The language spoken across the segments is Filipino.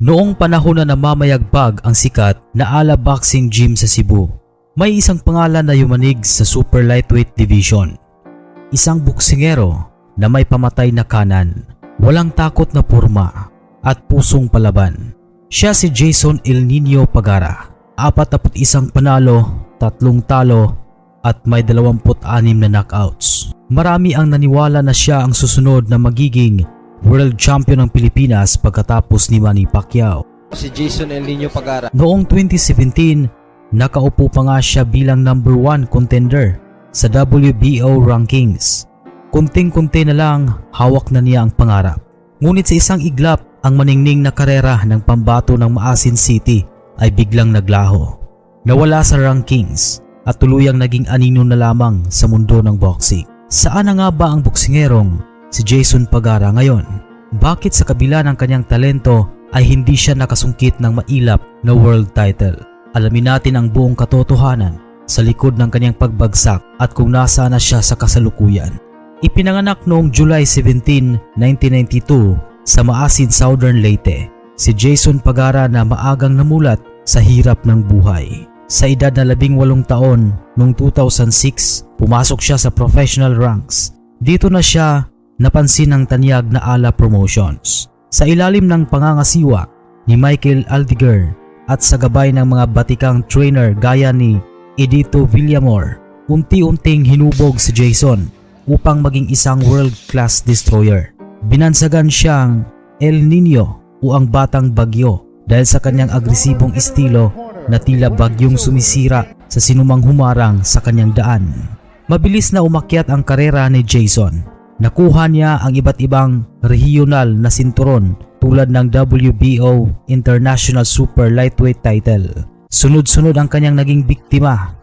Noong panahon na namamayagpag ang sikat na ala boxing gym sa Cebu, may isang pangalan na yumanig sa super lightweight division. Isang boksingero na may pamatay na kanan, walang takot na porma at pusong palaban. Siya si Jason El Nino Pagara. 41 panalo, 3 talo at may 26 na knockouts. Marami ang naniwala na siya ang susunod na magiging world champion ng Pilipinas pagkatapos ni Manny Pacquiao. Si Jason El Nino Pagara. Noong 2017, nakaupo pa nga siya bilang number 1 contender sa WBO rankings. Kunting-kunti na lang, hawak na niya ang pangarap. Ngunit sa isang iglap, ang maningning na karera ng pambato ng Maasin City ay biglang naglaho. Nawala sa rankings at tuluyang naging anino na lamang sa mundo ng boxing. Saan na nga ba ang boksingerong si Jason Pagara ngayon? Bakit sa kabila ng kanyang talento ay hindi siya nakasungkit ng mailap na world title? Alamin natin ang buong katotohanan sa likod ng kanyang pagbagsak at kung nasaan na siya sa kasalukuyan. Ipinanganak noong July 17, 1992 sa Maasin, Southern Leyte, si Jason Pagara na maagang namulat sa hirap ng buhay. Sa edad na 18 taon, noong 2006, pumasok siya sa professional ranks. Dito na siya napansin ng tanyag na ala promotions. Sa ilalim ng pangangasiwa ni Michael Aldiger at sa gabay ng mga batikang trainer gaya ni Edito Villamor, unti-unting hinubog si Jason upang maging isang world-class destroyer. Binansagan siyang El Nino o ang batang bagyo dahil sa kanyang agresibong estilo na tila bagyong sumisira sa sinumang humarang sa kanyang daan. Mabilis na umakyat ang karera ni Jason. Nakuha niya ang iba't ibang regional na sinturon tulad ng WBO International Super Lightweight title. Sunod-sunod ang kanyang naging biktima,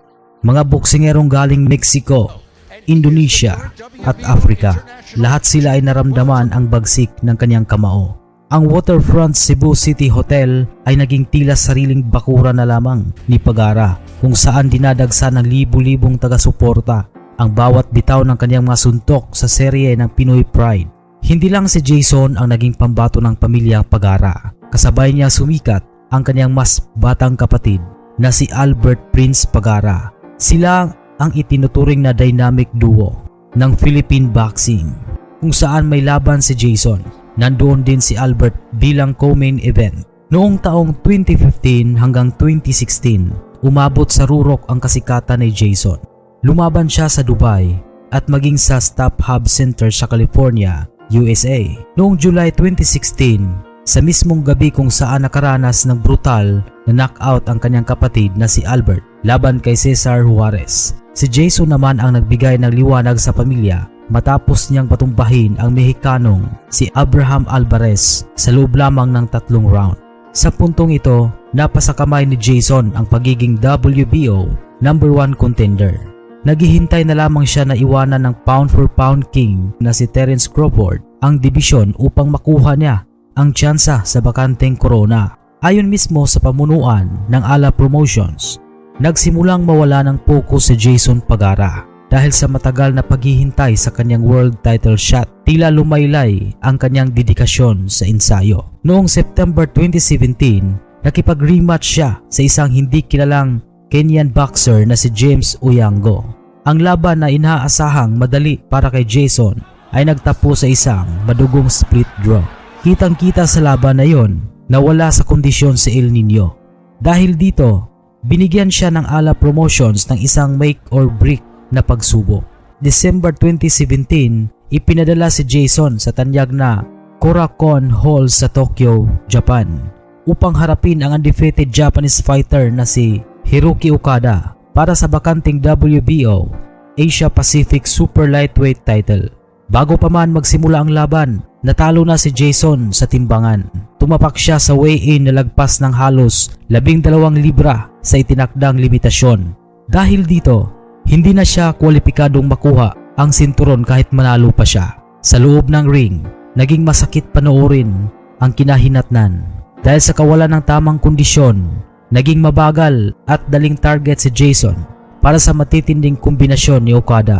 mga boksingerong galing Mexico, Indonesia at Africa. Lahat sila ay naramdaman ang bagsik ng kanyang kamao. Ang Waterfront Cebu City Hotel ay naging tila sariling bakura na lamang ni Pagara, kung saan dinadagsa ng libu-libong taga-suporta ang bawat bitaw ng kanyang mga suntok sa serye ng Pinoy Pride. Hindi lang si Jason ang naging pambato ng pamilya Pagara. Kasabay niya sumikat ang kanyang mas batang kapatid na si Albert Prince Pagara. Sila ang itinuturing na dynamic duo ng Philippine boxing. Kung saan may laban si Jason, nandoon din si Albert bilang co-main event. Noong taong 2015 hanggang 2016, umabot sa rurok ang kasikatan ni Jason. Lumaban siya sa Dubai at maging sa Stop Hub Center sa California, USA. Noong July 2016, sa mismong gabi kung saan nakaranas ng brutal na knockout ang kanyang kapatid na si Albert laban kay Cesar Juarez. Si Jason naman ang nagbigay ng liwanag sa pamilya matapos niyang patumbahin ang Mexicanong si Abraham Alvarez sa loob lamang ng 3 round. Sa puntong ito, napasa kamay ni Jason ang pagiging WBO number 1 contender. Naghihintay na lamang siya na iwanan ng pound for pound king na si Terence Crawford ang dibisyon upang makuha niya ang tsansa sa bakanteng corona. Ayon mismo sa pamunuan ng Ala Promotions, nagsimulang mawala ng focus si Jason Pagara dahil sa matagal na paghihintay sa kanyang world title shot. Tila lumaylay ang kanyang dedikasyon sa ensayo. Noong September 2017, nakipag-rematch siya sa isang hindi kilalang Kenyan boxer na si James Oyango. Ang laban na inaasahang madali para kay Jason ay nagtapos sa isang madugong split draw. Kitang-kita sa laban na yon na wala sa kondisyon si El Nino. Dahil dito, binigyan siya ng Ala Promotions ng isang make or break na pagsubok. December 2017, ipinadala si Jason sa tanyag na Korakuen Hall sa Tokyo, Japan upang harapin ang undefeated Japanese fighter na si Hiroki Okada para sa bakanting WBO Asia Pacific Super Lightweight title. Bago pa man magsimula ang laban, natalo na si Jason sa timbangan. Tumapak siya sa weigh-in na lagpas ng halos 12 libra sa itinakdang limitasyon. Dahil dito, hindi na siya kwalipikadong makuha ang sinturon kahit manalo pa siya. Sa loob ng ring, naging masakit panoorin ang kinahinatnan. Dahil sa kawalan ng tamang kondisyon, naging mabagal at daling target si Jason para sa matitinding kombinasyon ni Okada.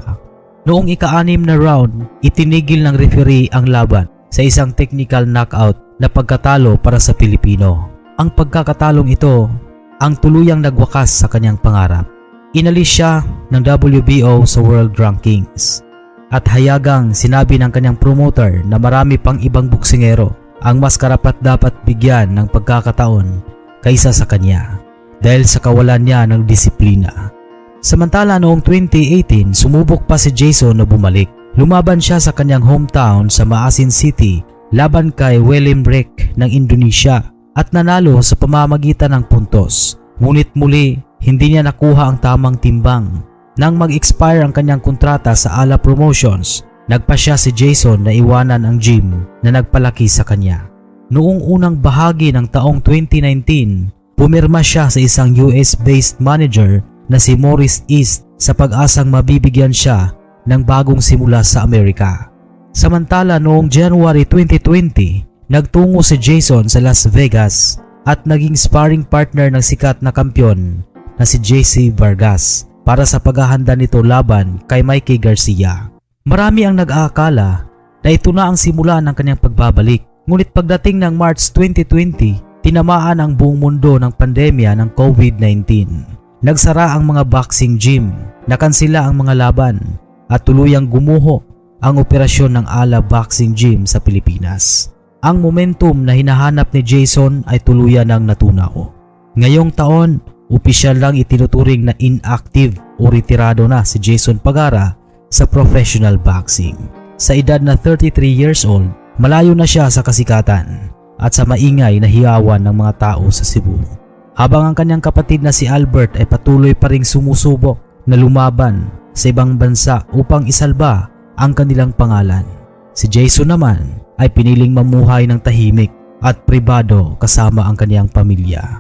Noong ika-6 na round, itinigil ng referee ang laban sa isang technical knockout na pagkatalo para sa Pilipino. Ang pagkakatalong ito ang tuluyang nagwakas sa kanyang pangarap. Inalis siya ng WBO sa World Rankings at hayagang sinabi ng kanyang promoter na marami pang ibang boksingero ang mas karapat dapat bigyan ng pagkakataon kaysa sa kanya dahil sa kawalan niya ng disiplina. Samantala noong 2018, sumubok pa si Jason na bumalik. Lumaban siya sa kanyang hometown sa Maasin City laban kay Willem Rek ng Indonesia at nanalo sa pamamagitan ng puntos. Ngunit muli, hindi niya nakuha ang tamang timbang. Nang mag-expire ang kanyang kontrata sa Ala Promotions, nagpa siya si Jason na iwanan ang gym na nagpalaki sa kanya. Noong unang bahagi ng taong 2019, pumirma siya sa isang US-based manager na si Morris East sa pag-asang mabibigyan siya ng bagong simula sa Amerika. Samantala noong January 2020, nagtungo si Jason sa Las Vegas at naging sparring partner ng sikat na kampyon na si JC Vargas para sa paghahanda nito laban kay Mikey Garcia. Marami ang nag-aakala na ito na ang simula ng kanyang pagbabalik. Ngunit pagdating ng March 2020, tinamaan ang buong mundo ng pandemya ng COVID-19. Nagsara ang mga boxing gym, nakansila ang mga laban at tuluyang gumuho ang operasyon ng Ala Boxing Gym sa Pilipinas. Ang momentum na hinahanap ni Jason ay tuluyan ng natunaw. Ngayong taon, opisyal lang itinuturing na inactive o retirado na si Jason Pagara sa professional boxing. Sa edad na 33 years old, malayo na siya sa kasikatan at sa maingay na hiyawan ng mga tao sa Cebu. Habang ang kanyang kapatid na si Albert ay patuloy pa ring sumusubok na lumaban sa ibang bansa upang isalba ang kanilang pangalan. Si Jason naman ay piniling mamuhay ng tahimik at pribado kasama ang kanyang pamilya.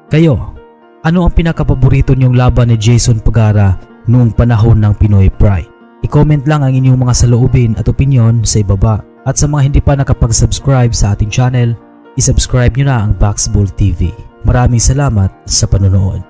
Kayo, ano ang pinakapaborito niyong laban ni Jason Pagara noong panahon ng Pinoy Pride? I-comment lang ang inyong mga saloobin at opinyon sa ibaba. At sa mga hindi pa nakapag-subscribe sa ating channel, i-subscribe nyo na ang Boxball TV. Maraming salamat sa panonood.